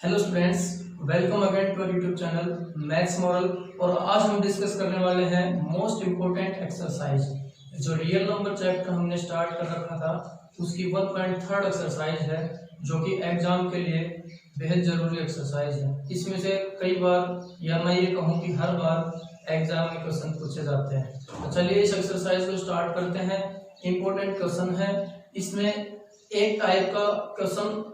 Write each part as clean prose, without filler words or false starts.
Hello students, welcome again to YouTube channel maths moral. और आज हम डिस्कस करने वाले हैं मोस्ट इम्पोर्टेंट एक्सरसाइज। जो रियल नंबर चैप्टर हमने स्टार्ट कर रखा था उसकी 1.3 एक्सरसाइज है, जो कि एग्जाम के लिए बेहद ज़रूरी एक्सरसाइज है। इसमें से कई बार या मैं ये कहूँ कि हर बार एग्जाम में क्वेश्चन पूछे जाते हैं। तो चलिए इस एक्सरसाइज को स्टार्ट करते हैं। इम्पोर्टेंट क्वेश्चन है। इसमें एक टाइप का क्वेश्चन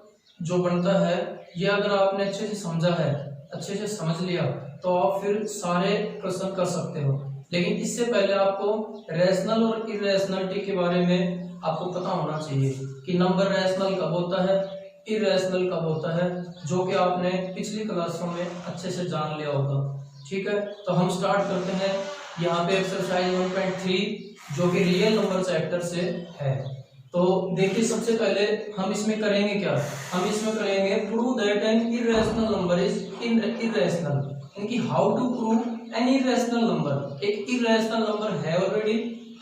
जो बनता है, ये अगर आपने अच्छे से समझा है, अच्छे से समझ लिया, तो आप फिर सारे क्वेश्चन कर सकते हो। लेकिन इससे पहले आपको रैशनल और इरेशनलिटी के बारे में आपको पता होना चाहिए कि नंबर रैशनल कब होता है, इरेशनल कब होता है, जो कि आपने पिछली क्लासों में अच्छे से जान लिया होगा। ठीक है, तो हम स्टार्ट करते हैं। यहाँ पे एक्सरसाइज 1.3 जो कि रियल नंबर चैप्टर से है। तो देखिए, सबसे पहले हम इसमें करेंगे क्या, हम इसमें करेंगे prove that an irrational number is irrational, यानी how to prove an irrational number. एक इरेशनल नंबर है ऑलरेडी,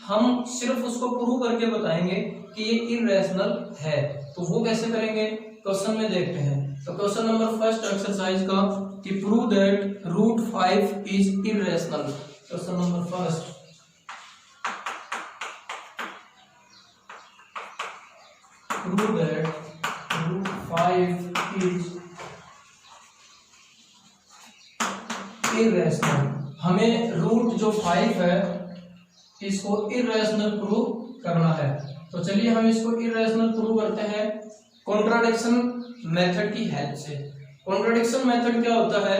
हम सिर्फ उसको प्रूव करके बताएंगे कि ये इरेशनल है। तो वो कैसे करेंगे, क्वेश्चन में देखते हैं। तो क्वेश्चन नंबर फर्स्ट एक्सरसाइज का कि prove that √5 is irrational. Question number first, prove that √5 is irrational। हमें रूट जो 5 है इसको इरेशनल प्रूव करना है। तो चलिए हम इसको इरेशनल प्रूव करते हैं कॉन्ट्राडिक्शन मेथड की हेल्प से। कॉन्ट्राडिक्शन मेथड क्या होता है,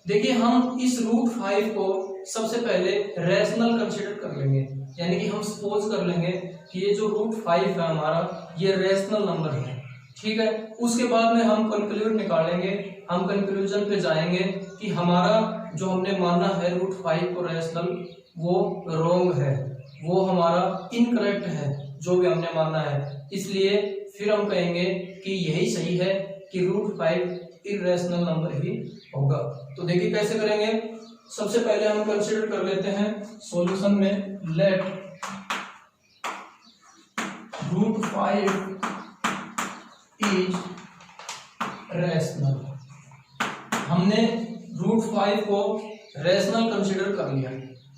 देखिए हम इस √5 को सबसे पहले रैशनल कंसीडर कर लेंगे, यानी कि हम सपोज कर लेंगे कि ये जो √5 है हमारा, ये रैशनल नंबर है। ठीक है, उसके बाद में हम कंक्लूड निकालेंगे, हम कंक्लूजन पे जाएंगे कि हमारा जो हमने माना है √5 को रैशनल, वो रॉन्ग है, वो हमारा इनकरेक्ट है जो भी हमने माना है। इसलिए फिर हम कहेंगे कि यही सही है कि √5 इरेशनल नंबर ही होगा। तो देखिए कैसे करेंगे। सबसे पहले हम कंसीडर कर लेते हैं सॉल्यूशन में, लेट √5 इज रैशनल। हमने √5 को रैशनल कंसीडर कर लिया।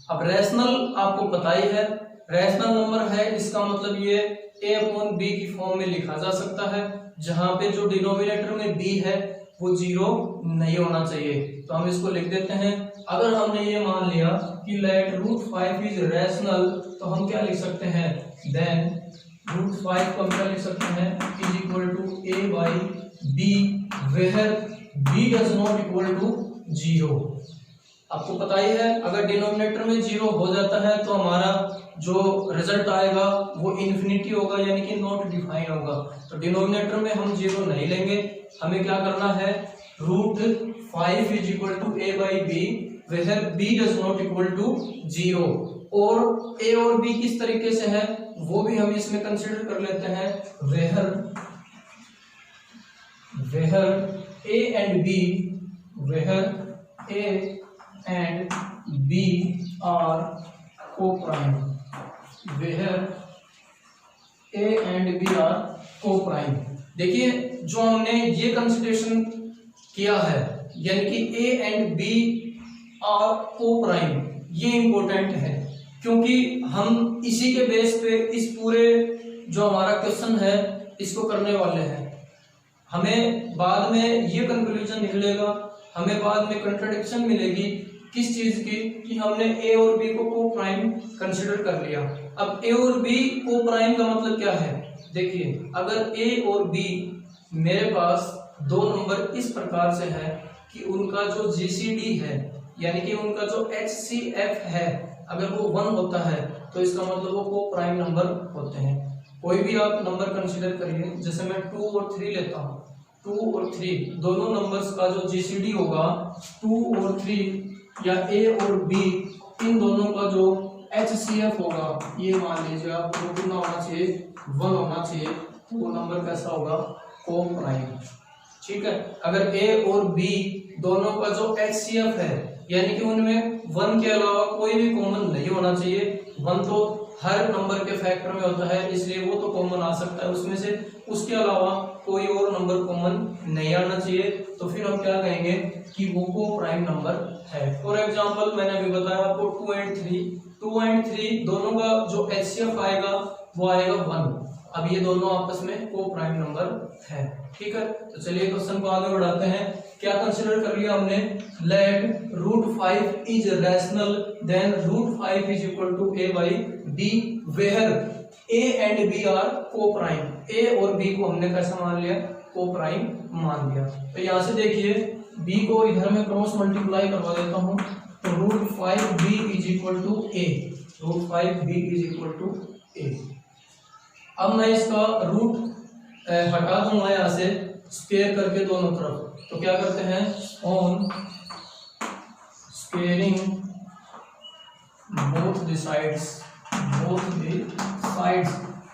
अब रैशनल आपको पता ही है, रैशनल नंबर है, इसका मतलब ये a/b की फॉर्म में लिखा जा सकता है, जहां पे जो डिनोमिनेटर में b है वो 0 नहीं होना चाहिए। तो हम इसको लिख देते हैं। अगर हमने ये मान लिया कि लेट √5 इज रैशनल, तो हम क्या लिख सकते हैं, देन √5 को हम क्या लिख सकते हैं, is equal to a/b where b does not equal to 0। आपको पता ही है, अगर डिनोमिनेटर में 0 हो जाता है तो हमारा जो रिजल्ट आएगा वो इन्फिनिटी होगा, यानी कि नॉट डिफाइन होगा। तो डिनोमिनेटर में हम 0 नहीं लेंगे, हमें क्या करना है, √5 is equal to a/b where b does not equal to 0। और a और b किस तरीके से है वो भी हम इसमें कंसीडर कर लेते हैं, where a and b, where a and b are coprime, where a and b are coprime. देखिए जो हमने ये कंसिडरेशन किया है, यानी कि a and b are coprime, ये इंपॉर्टेंट है, क्योंकि हम इसी के बेस पे इस पूरे जो हमारा क्वेश्चन है इसको करने वाले हैं। हमें बाद में ये कंक्लूजन निकलेगा, हमें बाद में कंट्राडिक्शन मिलेगी किस चीज की, कि हमने a और b को को-प्राइम कंसीडर कर लिया। अब a और b को-प्राइम का मतलब क्या है, देखिए अगर a और b मेरे पास दो नंबर इस प्रकार से है कि उनका जो GCD है, यानी कि उनका जो HCF है, अगर वो 1 होता है तो इसका मतलब वो को-प्राइम नंबर होते हैं। कोई भी आप नंबर कंसीडर करिए, जैसे मैं 2 और 3 लेता हूँ, 2 और 3 दोनों नंबर्स का जो GCD होगा 2 और 3, या a और b इन दोनों का जो HCF होगा, ये मान लीजिए आप, वो कितना होना चाहिए, 1 होना चाहिए। वो नंबर कैसा होगा, को-प्राइम। ठीक है, अगर a और b दोनों का जो HCF है, यानी कि उनमें 1 के अलावा कोई भी कॉमन नहीं होना चाहिए, 1 तो हर नंबर के फैक्टर में होता है, इसलिए वो तो कॉमन आ सकता है उसमें से, उसके अलावा कोई और नंबर कॉमन नहीं आना चाहिए। तो फिर हम क्या कहेंगे कि वो को प्राइम नंबर है। फॉर एग्जांपल मैंने अभी बताया आपको 2 एंड 3 दोनों का जो एचसीएफ आएगा वो आएगा 1। अब ये दोनों आपस में को प्राइम नंबर है, ठीक है। तो चलिए क्वेश्चन को आगे बढ़ाते हैं। क्या कंसीडर कर लिया हमने, let √5 is rational then √5 is equal to a by b where a and b are coprime. a और b को हमने कैसा मान लिया, को प्राइम मान लिया। तो यहाँ से देखिए b को इधर में क्रॉस मल्टीप्लाई करवा देता हूँ, तो √5b is equal to a, √5b is equal to a। अब मैं इसका रूट हटा दूंगा यहाँ से, स्क्वायर करके दोनों तरफ। तो क्या करते हैं, on squaring both the sides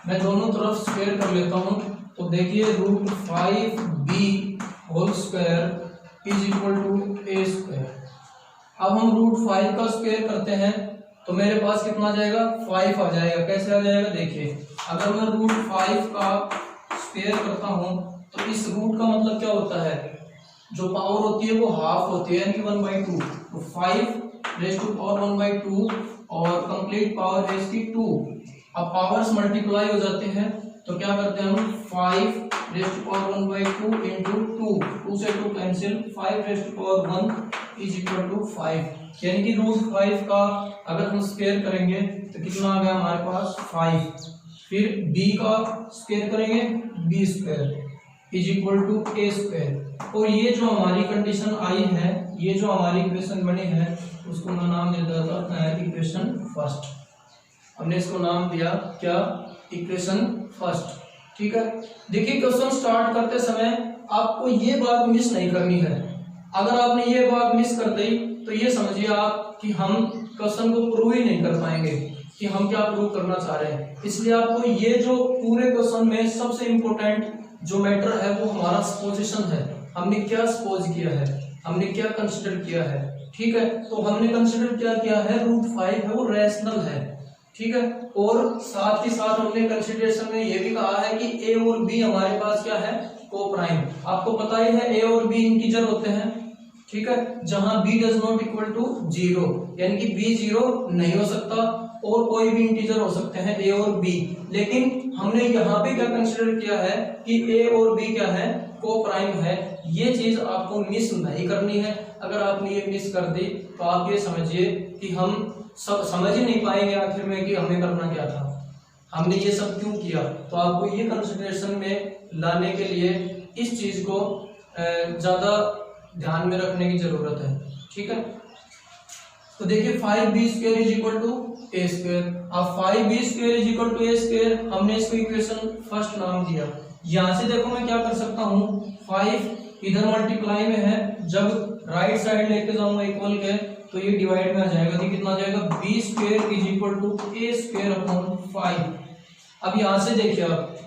मैं दोनों तरफ स्क्वायर कर लेता हूँ। तो देखिए √5b whole square is equal to a square. अब हम √5 का स्क्वायर करते हैं तो मेरे पास कितना आ जाएगा, 5 आ जाएगा। कैसे आ जाएगा, देखिए अगर मैं √5 का स्क्वायर करता हूं तो इस रूट का मतलब क्या होता है, जो पावर होती है वो हाफ होती है, यानी कि 1/2। तो 5 रेज़ टू पावर 1/2 और कंप्लीट पावर है इसकी 2। अब पावर्स मल्टीप्लाई हो जाते हैं तो क्या करते हैं हम, 5 रेज़ टू पावर 1/2 इंटू 2 से 2 cancel, 5 raise to power 1 is equal to 5। यानी कि √5 का अगर हम स्क्वायर करेंगे तो कितना आ गया हमारे पास, 5। फिर b का स्क्वायर करेंगे, b square is equal to a square. और ये जो हमारी कंडीशन आई है, ये जो हमारी इक्वेशन बनी है, उसको मैं नाम दे देता हूं इक्वेशन फर्स्ट। हमने इसको नाम दिया क्या, इक्वेशन फर्स्ट, ठीक है। देखिए क्वेश्चन स्टार्ट करते समय आपको ये बात मिस नहीं करनी है। अगर आपने ये बात मिस कर दी तो ये समझिए आप कि हम क्वेश्चन को प्रूव ही नहीं कर पाएंगे कि हम क्या प्रूव करना चाह रहे हैं। इसलिए आपको ये जो पूरे क्वेश्चन में सबसे इंपॉर्टेंट जो मैटर है वो हमारा सपोजिशन है। हमने क्या सपोज किया है, हमने क्या कंसिडर किया है, ठीक है। तो हमने कंसिडर क्या किया है, √5 है वो रैशनल है, ठीक है। और साथ ही साथ हमने कंसिडरेशन में ये भी कहा है कि a और b हमारे पास क्या है, को प्राइम। आपको पता ही है a और b इंटीजर होते हैं, ठीक है, जहां b does not equal to 0, यानी कि b 0 नहीं हो सकता और कोई भी इंटीजर हो सकते हैं a और b। लेकिन हमने यहाँ पे क्या कंसिडर किया है कि a और b क्या है, को प्राइम है। ये चीज आपको मिस नहीं करनी है। अगर आपने ये मिस कर दी तो आप ये समझिए कि हम सब समझ ही नहीं पाएंगे आखिर में कि हमें करना क्या था, हमने ये सब क्यों किया। तो आपको ये कंसिडरेशन में लाने के लिए इस चीज को ज्यादा ध्यान में रखने की जरूरत है, ठीक है। तो देखिए 5b square is equal to a square. अब 5b square is equal to a square, हमने इसको इक्वेशन फर्स्ट नाम दिया। यहां से देखो मैं क्या कर सकता हूं, 5 इधर मल्टीप्लाई में है, जब राइट साइड लेके जाऊंगा इक्वल के तो ये डिवाइड में आ जाएगा। तो कितना आ जाएगा, b square is equal to a square upon 5। अब यहां से देखिए आप,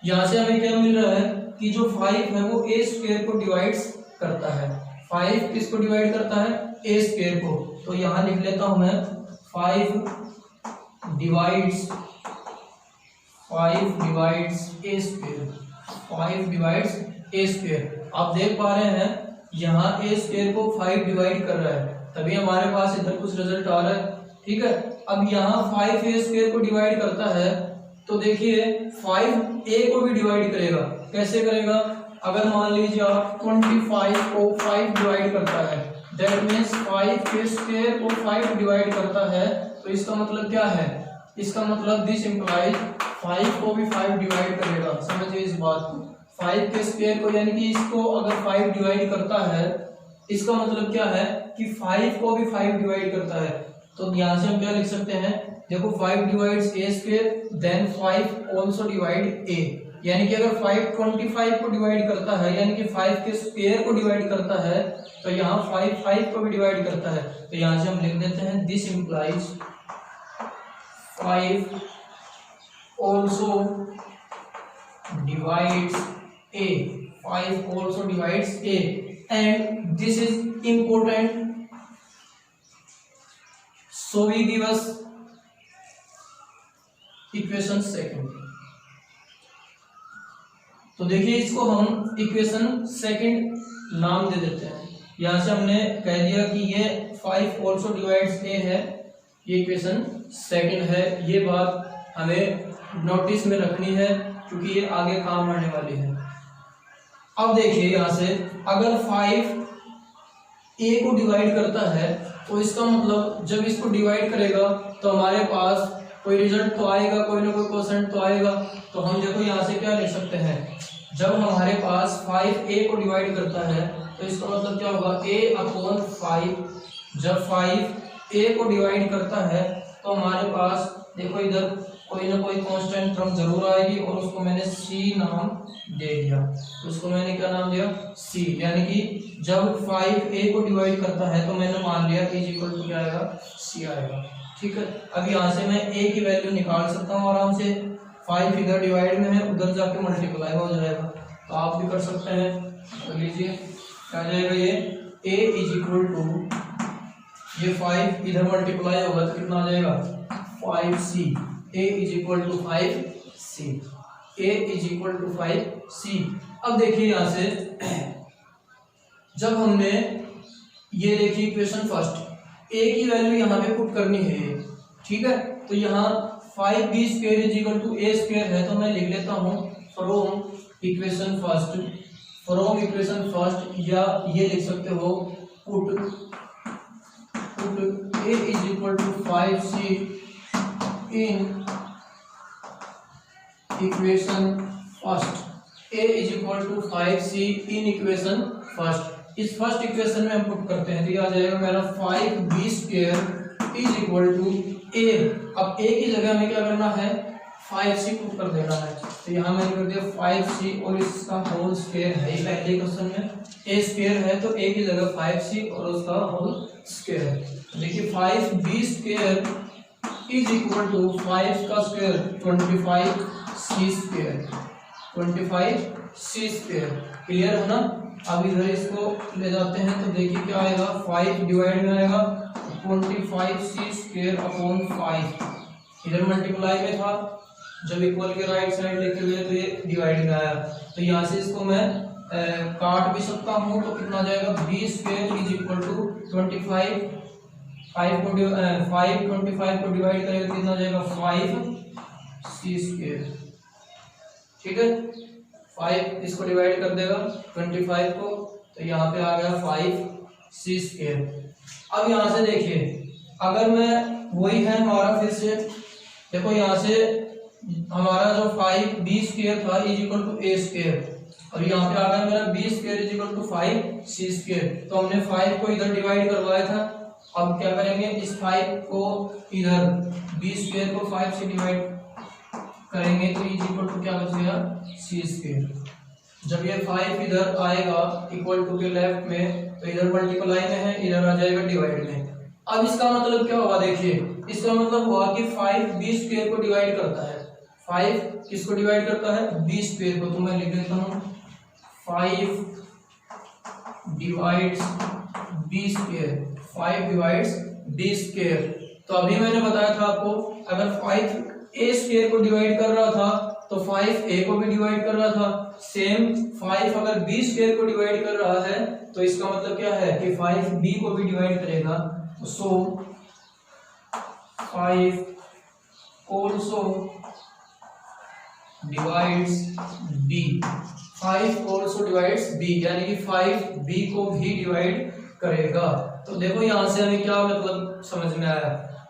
यहां से हमें क्या मिल रहा है कि जो 5 है वो a स्क्वायर को डिवाइड्स करता है। 5 किसको डिवाइड करता है, a स्क्वायर को। तो यहां लिख लेता हूं मैं 5 divides a square, 5 divides a square. आप देख पा रहे हैं यहाँ a स्क्वायर को 5 डिवाइड कर रहा है, तभी हमारे पास इधर कुछ रिजल्ट आ रहा है, ठीक है। अब यहाँ 5 a स्क्वायर को डिवाइड करता है तो देखिए 5 a को भी डिवाइड करेगा। कैसे करेगा, अगर मान लीजिए आप 25 को 5 डिवाइड करता है, दैट मीन्स 5 के स्क्वायर को 5 डिवाइड करता है, तो इसका मतलब क्या है, इसका मतलब दिस इंप्लाइज 5 को भी 5 डिवाइड करेगा। समझिए इस बात को, 5 के स्क्वायर को यानी कि इसको अगर 5 डिवाइड करता है, इसका मतलब क्या है कि 5 को भी 5 डिवाइड करता है। तो यहाँ से हम क्या लिख सकते हैं, देखो 5 divides a square, then 5 also divide a, यानी कि अगर 5 25 को डिवाइड करता है, यानी कि 5 के स्क्वायर को डिवाइड करता है, तो यहाँ 5 को भी डिवाइड करता है। तो यहाँ से हम लिख देते हैं this implies 5 also divides a, 5 also divides a, and this is important, so we give us equation second. तो देखिए इसको हम इक्वेशन सेकंड नाम दे देते हैं। यहां से हमने कह दिया कि ये 5 ऑल्सो डिवाइड्स ए है, ये इक्वेशन सेकंड है। ये बात हमें नोटिस में रखनी है क्योंकि ये आगे काम आने वाली है। अब देखिए यहां से अगर 5 ए को डिवाइड करता है तो इसका मतलब जब इसको डिवाइड करेगा तो हमारे पास कोई रिजल्ट तो आएगा, कोई ना कोई क्वोशेंट तो आएगा। तो हम देखो यहाँ से क्या लिख सकते हैं, जब हमारे पास 5 ए को डिवाइड करता है तो इसका मतलब क्या होगा, a अपॉन 5। जब 5 ए को डिवाइड करता है तो हमारे पास देखो इधर कोई ना कोई कांस्टेंट टर्म जरूर आएगी और उसको मैंने c नाम दे दिया। उसको मैंने क्या नाम दिया, c। यानी कि जब 5 ए को डिवाइड करता है तो मैंने मान लिया इज इक्वल टू क्या आएगा, c आएगा। ठीक है, अब यहाँ से मैं a की वैल्यू निकाल सकता हूँ आराम से। 5 इधर डिवाइड में है, उधर जाके मल्टीप्लाई हो जाएगा, तो आप भी कर सकते हैं। कर लीजिए क्या जाएगा, ये a इज इक्वल टू, ये 5 इधर मल्टीप्लाई होगा तो कितना आ जाएगा 5c। a is equal to 5c, a is equal to 5c। अब देखिए यहाँ से जब हमने ये देखिए इक्वेशन फर्स्ट, a की वैल्यू यहाँ पे पुट करनी है, ठीक है। तो यहाँ 5b square is equal to a square है, तो मैं लिख लेता हूँ from equation first, from equation first, या ये लिख सकते हो put a is equal to 5c in equation first, a is equal to 5c in equation first. इस फर्स्ट इक्वेशन में हम पुट करते हैं तो ये आ जाएगा मेरा 5b square is equal to a। अब a की जगह हमें क्या करना है, 5c पुट कर देना है। तो यहाँ मैंने कर दिया 5c और इसका होल स्क्वायर है, पहले क्वेश्चन में a स्क्वायर है तो a की जगह 5c और उसका होल स्क्वायर है। देखिए 5b square is equal to 5 का square 25c square, 25c square. Clear है ना। अब इधर इसको ले जाते हैं तो देखिए क्या आएगा, 5 डिवाइड में आएगा 25c स्क्वायर अपॉन 5। इधर मल्टीप्लाई में था, जब इक्वल के राइट साइड लेके गए तो ये डिवाइड में आया। तो यहाँ से इसको मैं काट भी सकता हूँ, तो कितना जाएगा, b square is equal to 25 को डिवाइड करेगा कितना जाएगा 5c स्क्वायर। ठीक है, 5 इसको डिवाइड कर देगा 25 को, तो यहाँ पे आ गया 5c स्क्वायर। अब यहाँ से देखिए अगर मैं वही है हमारा, फिर से देखो यहाँ से हमारा जो 5b स्क्वायर था is equal to a square, और यहाँ पे आ गया मेरा b square is equal to 5c square. तो हमने 5 को इधर डिवाइड करवाया था, अब क्या करेंगे, इस 5 को इधर b स्क्वायर को 5 से डिवाइड करेंगे तो इज इक्वल टू क्या बचेगा, c स्क्वायर। जब ये 5 इधर आएगा इक्वल टू के लेफ्ट में, तो इधर मल्टीप्लाई में है, इधर आ जाएगा डिवाइड में। अब इसका मतलब क्या होगा, देखिए इसका मतलब हुआ कि 5 b स्क्वायर को डिवाइड करता है। 5 किसको डिवाइड करता है, b स्क्वायर को। तो मैं लिख देता हूँ 5 divides b square, 5 divides b square. तो अभी मैंने बताया था आपको, अगर 5 a स्क्वायर को डिवाइड कर रहा था तो 5a को भी डिवाइड कर रहा था। सेम 5 अगर b स्क्वायर को डिवाइड कर रहा है तो इसका मतलब क्या है कि 5b को भी डिवाइड करेगा। सो 5 also divides b, 5 also divides b, यानी कि 5b को भी डिवाइड करेगा। तो देखो यहाँ से हमें क्या मतलब समझ में आया,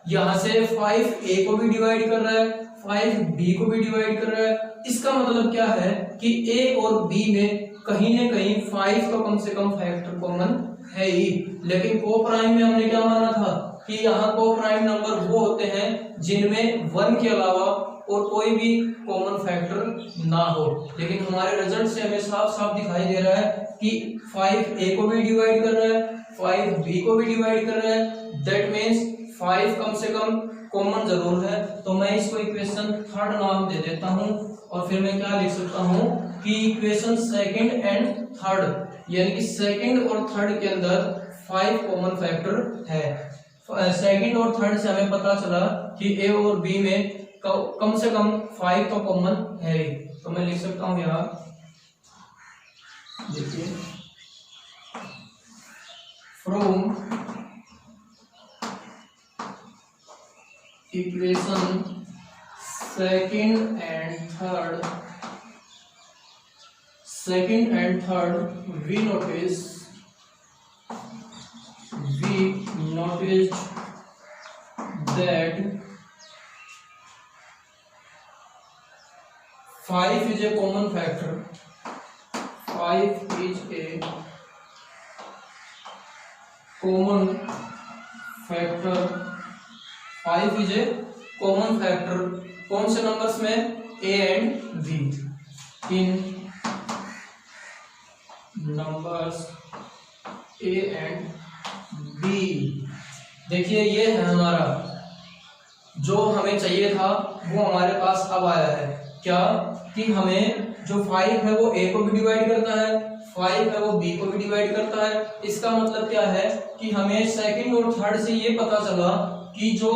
यहाँ से 5a को भी डिवाइड कर रहा है, 5b को भी डिवाइड कर रहा है। इसका मतलब क्या है कि a और b में कहीं न कहीं 5 का कम से कम फैक्टर कॉमन है ही। लेकिन को प्राइम में हमने क्या माना था कि यहाँ को प्राइम नंबर वो होते हैं जिनमें 1 के अलावा और कोई भी कॉमन फैक्टर ना हो। लेकिन हमारे रिजल्ट से हमें साफ साफ दिखाई दे रहा है कि 5a को भी डिवाइड कर रहा है, 5b को भी डिवाइड कर रहा है। दैट मीन्स 5 कम से कम कॉमन जरूर है। तो मैं इसको इक्वेशन थर्ड नाम दे देता हूँ, और फिर मैं क्या लिख सकता हूँ कि इक्वेशन सेकंड एंड थर्ड, यानी कि सेकंड और थर्ड के अंदर 5 कॉमन फैक्टर है। सेकंड और थर्ड से हमें पता चला कि a और b में कम से कम 5 तो कॉमन है ही। तो मैं लिख सकता हूं यहाँ, देखिए from equation second and third we noticed that 5 is a common factor. 5 is a common factor. 5 is a common factor. कौन से नंबर्स में? A and B. in numbers A and B। देखिए ये है हमारा, जो हमें चाहिए था वो हमारे पास अब आया है। क्या कि हमें जो 5 है वो A को भी डिवाइड करता है, 5 है वो B को भी डिवाइड करता है। इसका मतलब क्या है कि हमें सेकंड और थर्ड से ये पता चला कि जो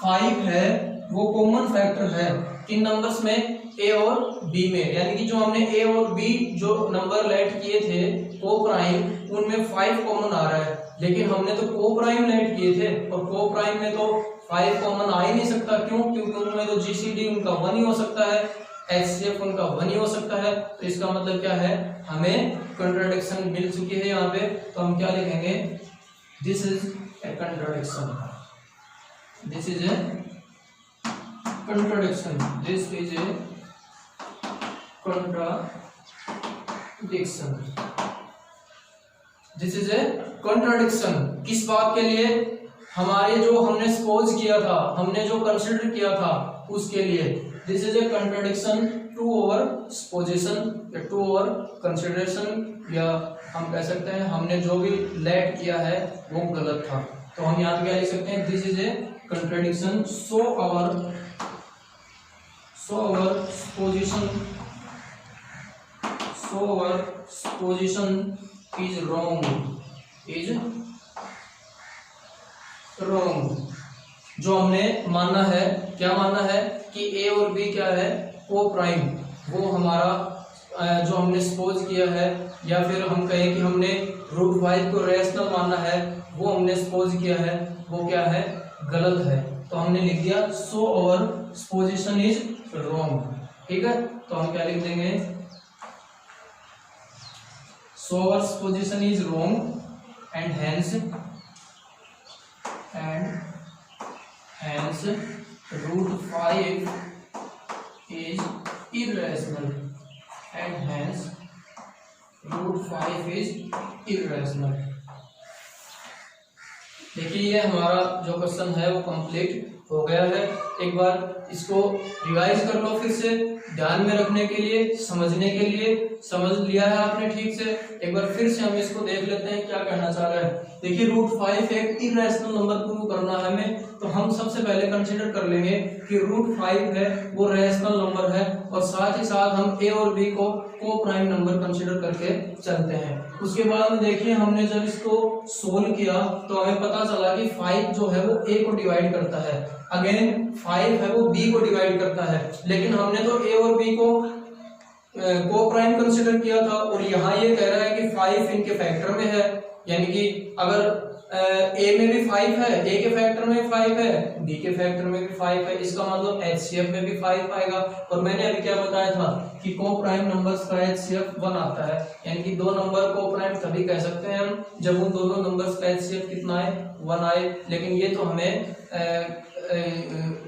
5 है वो कॉमन फैक्टर है किन नंबर्स में? A और B में। यानी कि जो हमने A और B जो नंबर लेट किए थे को प्राइम, उनमें 5 कॉमन आ रहा है, लेकिन हमने तो को प्राइम लेट किए थे और को प्राइम में तो 5 कॉमन आ ही नहीं सकता। क्यों? क्योंकि उनमें तो GCD उनका 1 ही हो सकता है, HCF उनका 1 ही हो सकता है। तो इसका मतलब क्या है, हमें कंट्राडिक्शन मिल चुकी है यहाँ पे। तो हम क्या लिखेंगे? This is a contradiction, this is a contradiction, this is a contradiction, this is a contradiction। किस बात के लिए? हमारे जो हमने सपोज किया था, हमने जो कंसिडर किया था उसके लिए। This is a contradiction to our supposition या टू ओवर कंसिडरेशन, या हम कह सकते हैं हमने जो भी लेट किया है वो गलत था। तो हम यहाँ पे क्या लिख सकते हैं? This is a contradiction, so our position is wrong, जो हमने मानना है, क्या मानना है कि A और B क्या है? को प्राइम। वो हमारा जो हमने सपोज किया है, या फिर हम कहें कि हमने √5 को रेशनल मानना है, वो हमने सपोज किया है, वो क्या है? गलत है। तो हमने लिख दिया so our position is wrong. ठीक है, तो हम क्या लिख देंगे? So our position is wrong and hence √5 is irrational, and hence √5 is irrational। देखिए ये हमारा जो क्वेश्चन है वो कंप्लीट हो गया है। एक बार इसको रिवाइज कर लो फिर से, ध्यान में रखने के लिए, समझने के लिए। समझ लिया है आपने ठीक से? एक बार फिर से हम इसको देख लेते हैं क्या कहना चाह रहा है। देखिए √5 एक इरेशनल नंबर प्रूव करना है हमें, तो हम सबसे पहले कंसीडर कर लेंगे कि √5 है वो रेशनल नंबर है, और साथ ही साथ हम A और B को प्राइम नंबर कंसीडर करके चलते हैं। उसके बाद में देखिए हमने जब इसको सोल्व किया तो हमें पता चला कि 5 जो है वो A को डिवाइड करता है, अगेन 5 है वो B को डिवाइड करता है, लेकिन हमने तो A और B को प्राइम कंसीडर किया था, और यहाँ ये कह रहा है कि 5 इनके फैक्टर में है। यानी कि अगर A में भी 5 है, A के फैक्टर में भी 5 है, B के फैक्टर में भी 5 है, इसका मतलब HCF में भी 5 आएगा। और मैंने अभी क्या बताया था कि को प्राइम नंबर्स का HCF 1 आता है, यानी कि दो नंबर को प्राइम तभी कह सकते हैं हम जब उन दोनों नंबर्स का HCF कितना आए? 1 आए। लेकिन ये तो हमें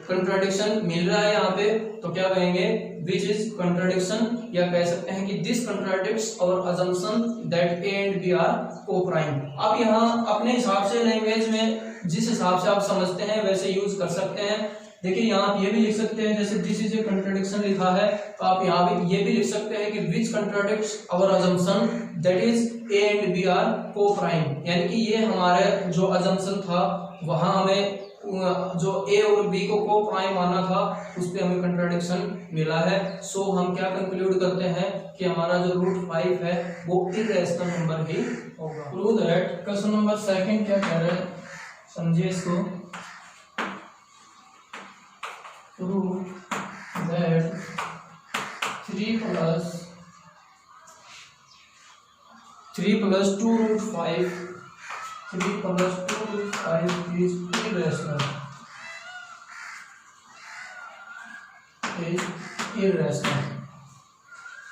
कंट्राडिक्शन मिल रहा है यहाँ पे, तो क्या कहेंगे? विच इज कंट्राडिक्शन, या कह सकते हैं कि this contradicts our assumption that A and B are coprime. आप यहाँ अपने हिसाब से लैंग्वेज में जिस हिसाब से आप समझते हैं वैसे यूज कर सकते हैं। देखिए यहाँ आप ये भी लिख सकते हैं, जैसे दिस इज ए कंट्राडिक्शन लिखा है, तो आप यहाँ भी ये भी लिख सकते हैं कि which contradicts our assumption that is A and B are coprime. यानी कि ये हमारे जो अजम्पशन था वहां हमें जो A और B को प्राइम माना था उस पे हमें कंट्राडिक्शन मिला है। सो हम क्या कंक्लूड करते हैं कि हमारा जो √5 है वो इरेशनल नंबर ही होगा। Prove that. क्वेश्चन नंबर 2 क्या कह रहे हैं, समझिए इसको। Prove 3 plus 2 root 5 is irrational.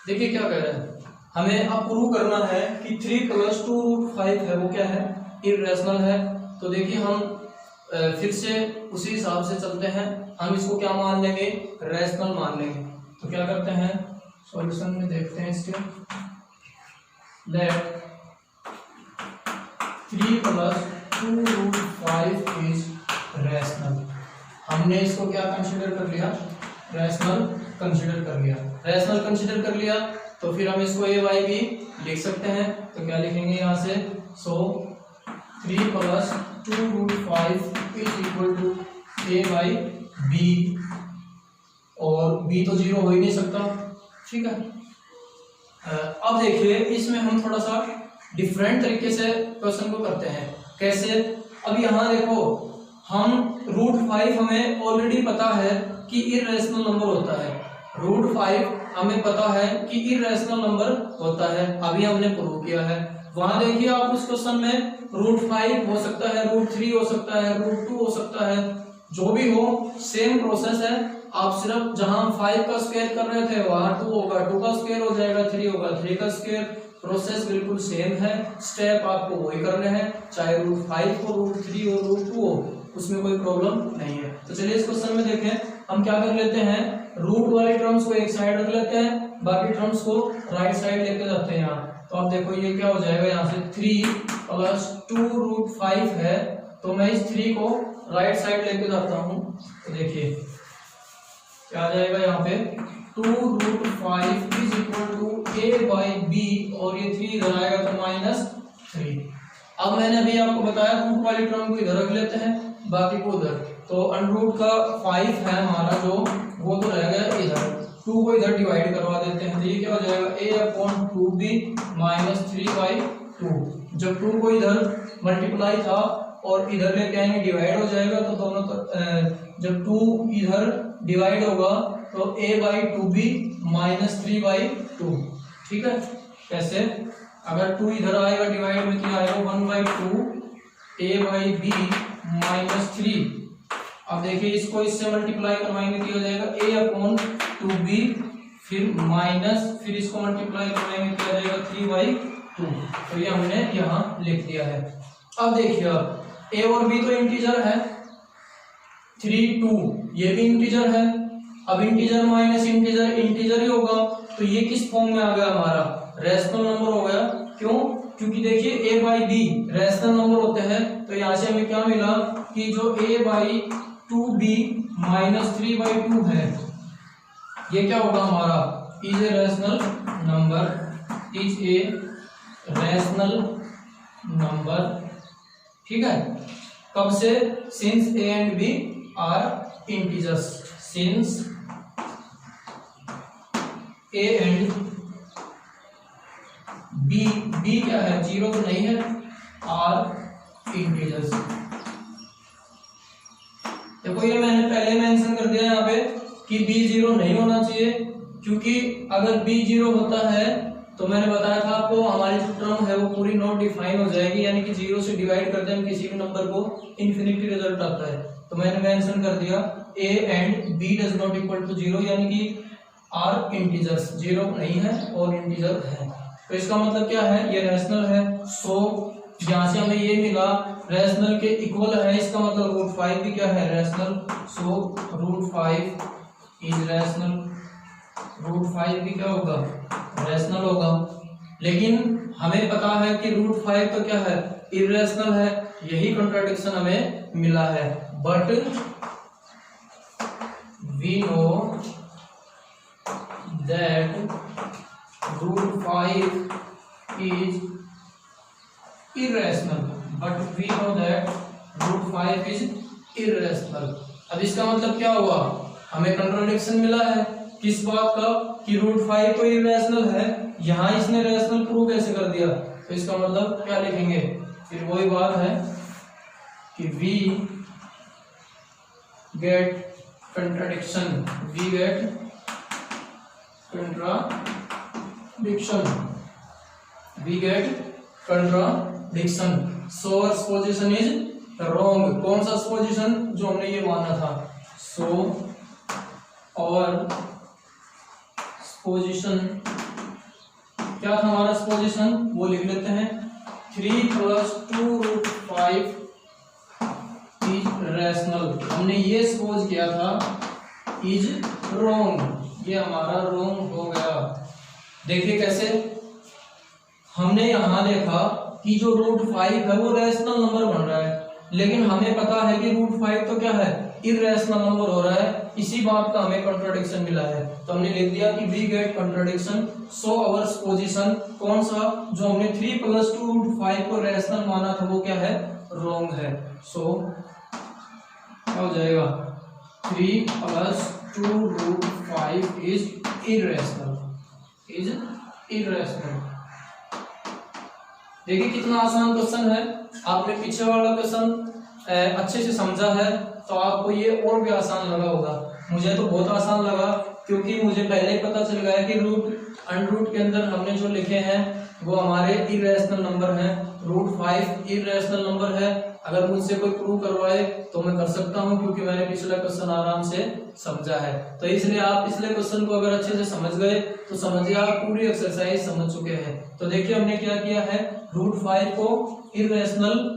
देखिए क्या कह रहा है, हमें अब प्रूव करना है कि 3 plus 2 root 5 है वो क्या है, इरेशनल है। तो देखिए हम फिर से उसी हिसाब से चलते हैं, हम इसको क्या मान लेंगे, रैशनल मान लेंगे। तो क्या करते हैं, सॉल्यूशन में देखते हैं इसके, let 3 plus 2 root 5 is rational. हमने इसको क्या कंसीडर कर लिया, रैशनल कंसीडर कर लिया। रैशनल कंसीडर कर लिया तो फिर हम इसको ए बाई बी लिख सकते हैं। तो क्या लिखेंगे यहाँ से, so 3 plus 2 root 5 is equal to a by b, और बी तो जीरो हो ही नहीं सकता, ठीक है। अब देखिए इसमें हम थोड़ा सा डिफरेंट तरीके से क्वेश्चन को करते हैं। कैसे, अब यहाँ देखो हम रूट 5 हमें ऑलरेडी पता है कि इरेशनल नंबर होता है, रूट 5 हमें पता है कि इरेशनल नंबर होता है, अभी हमने प्रूव किया है। वहां देखिए आप उस क्वेश्चन में रूट 5 हो सकता है, रूट 3 हो सकता है, रूट 2 हो सकता है, जो भी हो सेम प्रोसेस है। आप सिर्फ जहां 5 का स्क्वायर कर रहे थे वहां 2 होगा, 2 का स्क्वायर हो जाएगा 3 होगा, 3 का स्क्वायर, प्रोसेस बिल्कुल सेम है, स्टेप आपको वही करने हैं, चाहे रूट 5 हो, रूट 3 हो, रूट 2 हो, उसमें कोई प्रॉब्लम नहीं है। तो चलिए इस क्वेश्चन में देखें, हम क्या कर लेते हैं, रूट वाली टर्म्स को एक साइड रख लेते हैं, बाकी टर्म्स को राइट साइड लेके जाते हैं यहाँ। तो आप देखो ये क्या हो जाएगा, यहाँ से 3 plus 2 root 5 है, तो मैं इस 3 को राइट साइड लेके जाता हूँ। तो देखिए क्या आ जाएगा यहाँ पे, 2 root 5 is equal to a by b, और ये 3 इधर आएगा तो -3। अब मैंने अभी आपको बताया रूट वाली टर्म को इधर रख लेते हैं, बाकी को उधर। तो अंडररूट का 5 है हमारा जो, वो तो रह गया इधर, 2 को इधर डिवाइड करवा देते हैं। तो ये क्या हो जाएगा, a/2b -3/2। जब 2 को इधर मल्टीप्लाई था और इधर लेके आएंगे डिवाइड हो जाएगा, तो दोनों जब 2 इधर डिवाइड होगा तो a/2b -3/2, ठीक है। कैसे, अगर 2 इधर आएगा डिवाइड में क्या आएगा, 1/2 a/b -3। अब देखिए इसको इससे मल्टीप्लाई करवाएंगे तो हो जाएगा a/2b, फिर माइनस, फिर इसको मल्टीप्लाई करवाएंगे तो हो जाएगा 3/2। तो ये हमने यहाँ लिख दिया है। अब देखिए a और b तो इंटीजर है, 3 2 ये भी इंटीजर है। अब इंटीजर माइनस इंटीजर इंटीजर ही होगा, तो ये किस फॉर्म में आ गया, हमारा रैशनल नंबर हो गया। क्यों, क्योंकि देखिए a by B rational number होते हैं। तो यहाँ से हमें क्या मिला कि जो a/2b -3/2 है, ये क्या होगा हमारा, is a rational number, is a rational number, ठीक है। कब से, since a and b are integers, since a and b क्या है, जीरो तो नहीं है, आर इंटीजर्स। देखो ये मैंने पहले मेंशन कर दिया यहाँ पे कि b जीरो नहीं होना चाहिए, क्योंकि अगर b जीरो होता है तो मैंने बताया था आपको हमारी जो टर्म है वो पूरी नॉट डिफाइन हो जाएगी, यानी कि जीरो से डिवाइड करते हैं हम किसी भी नंबर को, इन्फिनिटी रिजल्ट आता है। तो मैंने मेंशन कर दिया a and b does not equal to zero, यानी कि आर इंटीजर्स, जीरो नहीं है और इंटीजर है। तो इसका मतलब क्या है, ये रैशनल है। सो यहाँ से हमें ये मिला रैशनल के इक्वल है, इसका मतलब रूट 5 भी क्या है, rational. So root 5 is rational, root 5 भी क्या होगा, रैशनल होगा। लेकिन हमें पता है कि रूट 5 तो क्या है, इरेशनल है, यही कॉन्ट्राडिक्शन हमें मिला है। But we know that root 5 is irrational, but we know that root 5 is irrational। अब इसका मतलब क्या हुआ, हमें कंट्राडिक्शन मिला है किस बात का, कि रूट 5 तो irrational है, यहाँ इसने रैशनल प्रूव कैसे कर दिया। तो इसका मतलब क्या लिखेंगे, फिर वही बात है कि we get contradiction, we get contradiction, we get contradiction. So our supposition is wrong. कौन सा supposition? जो हमने ये माना था. So our supposition क्या था हमारा supposition? वो लिख लेते हैं 3 + 2√5 is rational. हमने ये suppose किया था is wrong. ये हमारा wrong हो गया. देखिए कैसे, हमने यहाँ देखा कि जो √5 है वो रैशनल नंबर बन रहा है, लेकिन हमें पता है कि √5 तो क्या है, इररेशनल नंबर हो रहा है. इसी बात का हमें कॉन्ट्रडिक्शन मिला है, तो हमने लिख दिया कि we get contradiction. So our position कौन सा, जो हमने 3 + 2√5 को रैशनल माना था वो क्या है, रॉन्ग है. सो क्या हो जाएगा, 3 + 2√5 इज इररेशनल. देखिए कितना आसान क्वेश्चन है. आपने पीछे वाला क्वेश्चन अच्छे से समझा है तो आपको ये और भी आसान लगा होगा. मुझे तो बहुत आसान लगा, क्योंकि मुझे पहले ही पता चल गया कि √√ के अंदर हमने जो लिखे हैं वो हमारे इररेशनल नंबर हैं. √5 इररेशनल नंबर है. अगर मुझसे कोई प्रूव करवाए तो मैं कर सकता हूं, क्योंकि मैंने पिछला क्वेश्चन आराम से समझा है. तो इसलिए आप पिछले क्वेश्चन को अगर अच्छे से समझ गए तो समझिए आप पूरी एक्सरसाइज समझ चुके हैं. तो देखिए हमने क्या किया है, √5 को इररेशनल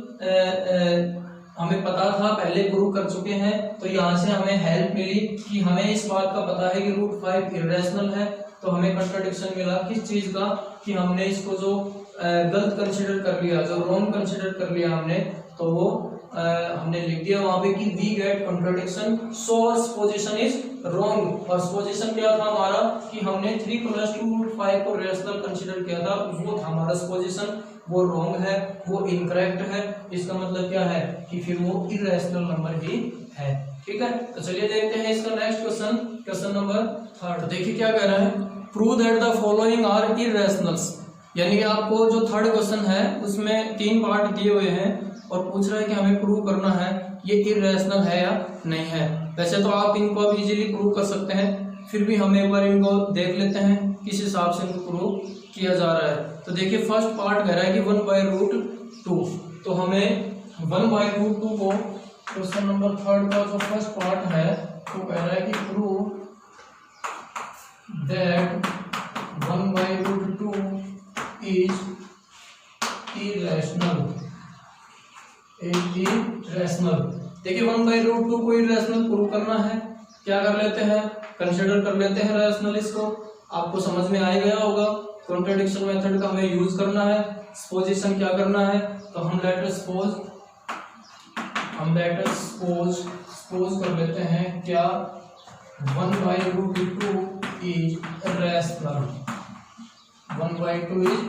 हमें पता था, पहले प्रूव कर चुके हैं. तो यहाँ से हमें हेल्प मिली कि हमें इस बात का पता है कि √5 इररेशनल है. तो हमें कंट्राडिक्शन मिला किस चीज का, कि हमने इसको जो गलत कंसीडर कर लिया, जो रॉन्ग कंसीडर कर लिया हमने, तो वो हमने लिख दिया वहां पे कि we get contradiction. So position is wrong. और पोजीशन क्या था हमारा, कि हमने 3 + 2√5 को रैशनल कंसीडर किया था, वो था हमारा पोजीशन. वो रॉन्ग है, वो इनकरेक्ट है. इसका मतलब क्या है कि फिर वो इररेशनल नंबर ही है. ठीक है, तो चलिए देखते हैं इसका नेक्स्ट क्वेश्चन, क्वेश्चन नंबर 3. देखिए क्या कह रहा है, prove that the following are irrationals. यानी कि आपको जो थर्ड क्वेश्चन है उसमें 3 पार्ट दिए हुए हैं और पूछ रहा है कि हमें प्रूव करना है ये इररेशनल है या नहीं है. वैसे तो आप इनको अब इजीली प्रूव कर सकते हैं, फिर भी हम एक बार इनको देख लेते हैं किस हिसाब से इनको प्रूव किया जा रहा है. तो देखिए फर्स्ट पार्ट कह रहा है कि 1/√2. तो हमें 1/√2 को क्वेश्चन नंबर 3 का जो फर्स्ट पार्ट है वो कह रहा है कि प्रूव दैट 1/√2 इज इररेशनल. देखिए 1/√2 को इररेशनल प्रूव करना है. क्या कर लेते हैं, कंसीडर कर लेते हैं रैशनल. इसको आपको समझ में आ गया होगा. कॉन्ट्रडिक्शन मेथड का हमें यूज करना है. सपोजिशन क्या करना है, तो हम लेट अस सपोज कर लेते हैं क्या 1/√2 इज रैशनल. 1/2 is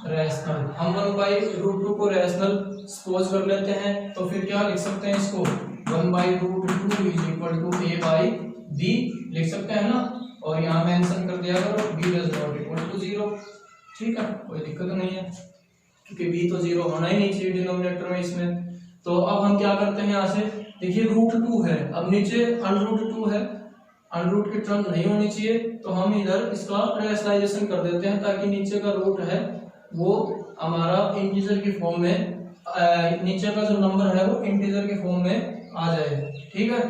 rational. हम 1/√2 को रैशनल सपोज कर लेते हैं, तो फिर क्या लिख सकते हैं इसको, 1/√2 इज इक्वल टू a/b लिख सकते हैं ना. और यहाँ मेंशन कर दिया करो b does not equal to 0. ठीक है, कोई दिक्कत नहीं है, क्योंकि b तो 0 होना ही नहीं चाहिए डिनोमिनेटर में इसमें. तो अब हम क्या करते हैं, यहाँ से देखिए √2 है, अब नीचे √2 है, अनरूट की टर्म नहीं होनी चाहिए, तो हम इधर इसका रैशनलाइजेशन कर देते हैं ताकि नीचे का रूट है वो हमारा इंटीजर की फॉर्म में, नीचे का जो नंबर है वो इंटीजर के फॉर्म में आ जाए. ठीक है,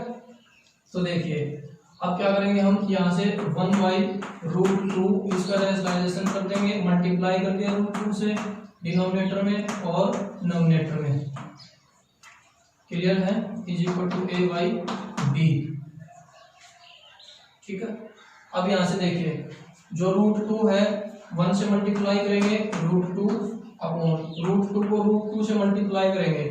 तो देखिए अब क्या करेंगे, हम यहाँ से 1/√2 इसका रैशनलाइजेशन कर देंगे, मल्टीप्लाई कर दिया √2 से डिनोमिनेटर में और नोमिनेटर में. क्लियर है, इज इक्वल टू a/b. ठीक है, अब यहाँ से देखिए जो √2 है 1 से मल्टीप्लाई करेंगे √2 अपॉन √2 को √2 से मल्टीप्लाई करेंगे.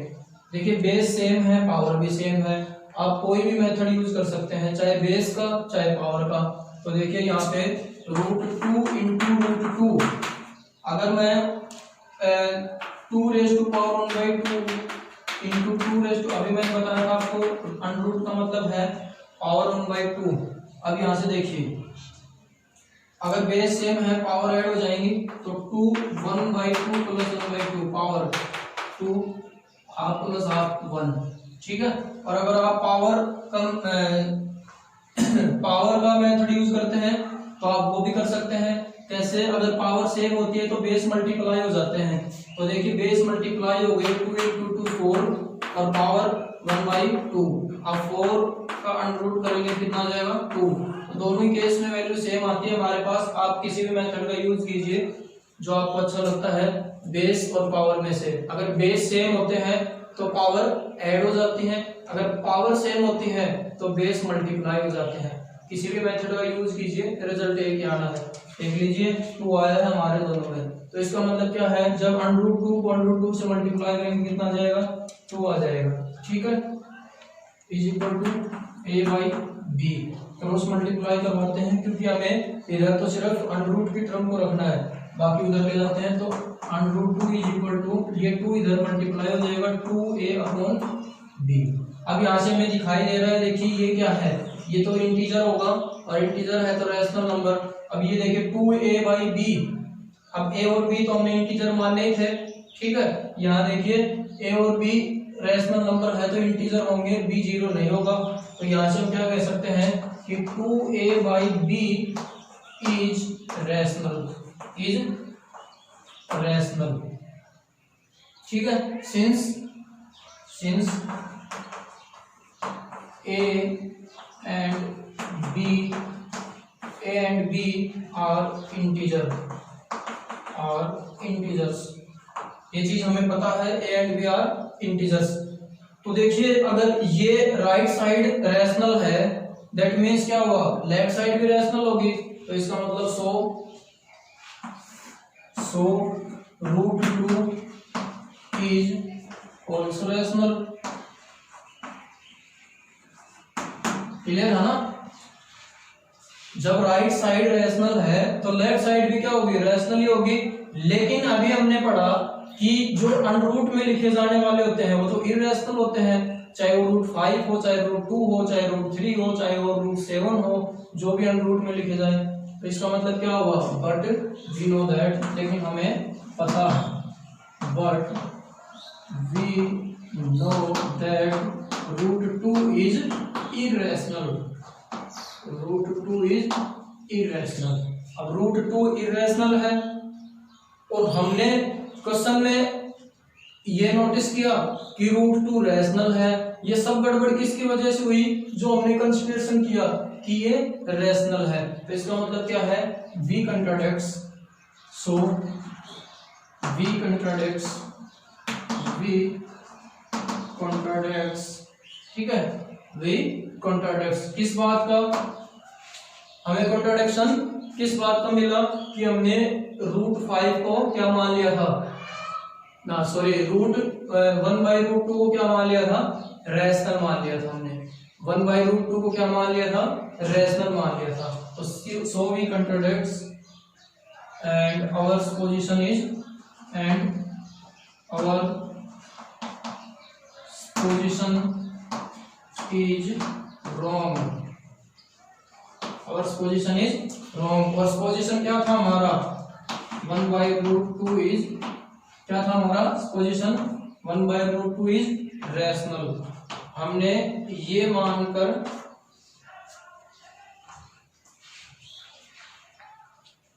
देखिए बेस सेम है, पावर भी सेम है. आप कोई भी मेथड यूज कर सकते हैं, चाहे बेस का चाहे पावर का. तो देखिए यहाँ पे √2 इंटू √2, अगर मैं 2⁻1/2 इंटू 2 अभी मैंने बताया था आपको अनरूट का मतलब है पावर 1/2. अब यहाँ से देखिए अगर बेस सेम है पावर ऐड हो जाएंगी तो 1/2 plus 1/2 power 2 half plus half 1. ठीक है, और अगर आप पावर का मेथड यूज करते हैं तो आप वो भी कर सकते हैं। कैसे? अगर पावर सेम होती है तो बेस मल्टीप्लाई हो जाते हैं। तो देखिए बेस मल्टीप्लाई हो गए 2 × 2 = 4 और पावर 1/2। अब 4 का अंडर करेंगे कितना आ जाएगा 2। तो दोनों ही केस में वैल्यू सेम आती है हमारे पास। आप किसी भी मेथड का यूज कीजिए जो आपको अच्छा लगता है बेस और पावर में से। अगर बेस सेम होते हैं तो पावर ऐड हो जाती है, अगर पावर सेम होती है तो बेस मल्टीप्लाई हो जाते हैं। किसी भी मेथड का यूज कीजिए, रिजल्ट एक ही आना है। देख लीजिए 2 आया है हमारे दोनों में, तो इसका मतलब क्या है, जब √2 को √2 से मल्टीप्लाई करेंगे कितना आ जाएगा 2 आ जाएगा। ठीक है, = a/b। क्रॉस मल्टीप्लाई करवाते हैं क्योंकि हमें इधर तो सिर्फ √ की टर्म को रखना है, बाकी उधर ले जाते हैं। तो √2 = ये 2 इधर मल्टीप्लाई हो जाएगा 2a/b। अब यहाँ से हमें दिखाई दे रहा है, देखिए ये क्या है, ये तो इंटीजर होगा और इंटीजर है तो रैशनल नंबर। अब ये देखिए 2a/b, अब a और b तो हमने इंटीजर माने ही थे। ठीक है, यहाँ देखिए a और b रैशनल नंबर है तो इंटीजर होंगे, b 0 नहीं होगा। तो यहाँ से हम क्या कह सकते हैं कि 2a/b इज रैशनल, ठीक है, since a and b are integers। ये चीज हमें पता है, a and b are integers। तो देखिए अगर ये राइट साइड रैशनल है, दैट मीन्स क्या हुआ, लेफ्ट साइड भी रैशनल होगी। तो इसका मतलब सो √2 इज ऑल्सो रैशनल। क्लियर है ना? जब राइट साइड रैशनल है तो लेफ्ट साइड भी क्या होगी, रैशनल ही होगी। लेकिन अभी हमने पढ़ा कि जो अंडर में लिखे जाने वाले होते हैं वो तो इररेशनल होते हैं, चाहे वो √5 हो, चाहे √2 हो, चाहे √3 हो, चाहे वो √7 हो, जो भी अंडर में लिखे जाए। तो इसका मतलब क्या हुआ, बट वी नो दैट, लेकिन हमें पता है, but we know that √2 is irrational. √2 is irrational. अब √2 इररेशनल है और हमने क्वेश्चन में ये नोटिस किया कि √2 रैशनल है। ये सब गड़बड़ किसकी वजह से हुई, जो हमने कंसीडरेशन किया कि ये रैशनल है। तो इसका मतलब क्या है, we contradicts, so we contradicts, ठीक है, वी कंट्राडिक्ट्स। किस बात का हमें कंट्राडिक्शन, किस बात का मिला कि हमने √5 को क्या मान लिया था, ना सॉरी √1/√2 को क्या मान लिया था, रैशनल मान लिया था। हमने 1/√2 को क्या मान लिया था, रैशनल मान लिया था। तो so we contradicts and our position is wrong. और पोजीशन इज रॉन्ग। और पोजीशन क्या था हमारा, 1/√2 इज क्या था हमारा पोजीशन, 1/√2 इज रैशनल। हमने ये मानकर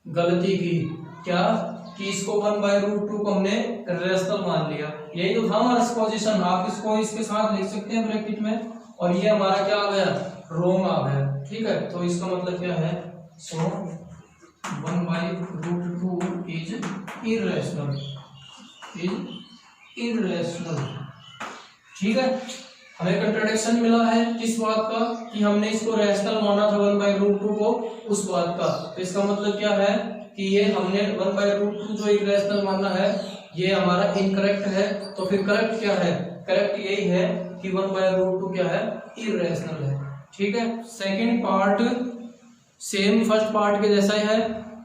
गलती की, क्या कि इसको 1/√2 को हमने रैशनल मान लिया। यही तो था हमारा पोजीशन। आप इसको इसके साथ लिख सकते हैं ब्रैकेट में, और ये हमारा क्या आ गया, रॉन्ग आ गया। ठीक है, तो इसका मतलब क्या है, सो 1/√2 इज इररेशनल, ठीक है। हमें कंट्राडिक्शन मिला है किस बात का, कि हमने इसको रैशनल माना था 1/√2 को, उस बात का। तो इसका मतलब क्या है कि ये हमने 1/√2 जो इररेशनल माना है ये हमारा इनकरेक्ट है। तो फिर करेक्ट क्या है, करेक्ट यही है कि 1/√2 क्या है, इररेशनल है। ठीक है, second part same first part के जैसा ही है,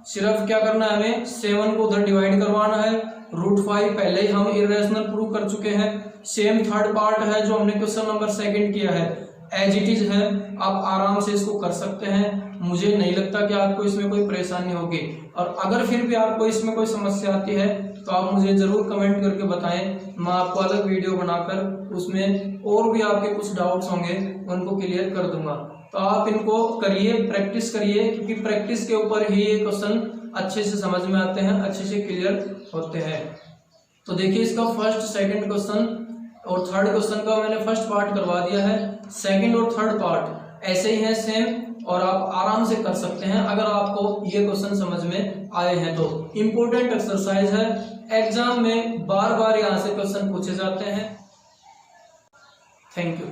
सिर्फ क्या करना है, हमें 7 को उधर डिवाइड करवाना है। √5 पहले ही हम इररेशनल प्रूव कर चुके हैं। सेम थर्ड पार्ट है जो हमने क्वेश्चन नंबर 2 किया है, एज इट इज है। आप आराम से इसको कर सकते हैं, मुझे नहीं लगता कि आपको इसमें कोई परेशानी होगी। और अगर फिर भी आपको इसमें कोई समस्या आती है तो आप मुझे जरूर कमेंट करके बताएं, मैं आपको अलग वीडियो बनाकर उसमें और भी आपके कुछ डाउट्स होंगे उनको क्लियर कर दूंगा। तो आप इनको करिए, प्रैक्टिस करिए, क्योंकि प्रैक्टिस के ऊपर ही ये क्वेश्चन अच्छे से समझ में आते हैं, अच्छे से क्लियर होते हैं। तो देखिए इसका फर्स्ट, सेकंड क्वेश्चन और थर्ड क्वेश्चन का मैंने फर्स्ट पार्ट करवा दिया है। सेकंड और थर्ड पार्ट ऐसे ही है सेम, और आप आराम से कर सकते हैं अगर आपको ये क्वेश्चन समझ में आए हैं तो। इंपॉर्टेंट एक्सरसाइज है, एग्जाम में बार बार यहाँ से क्वेश्चन पूछे जाते हैं। Thank you.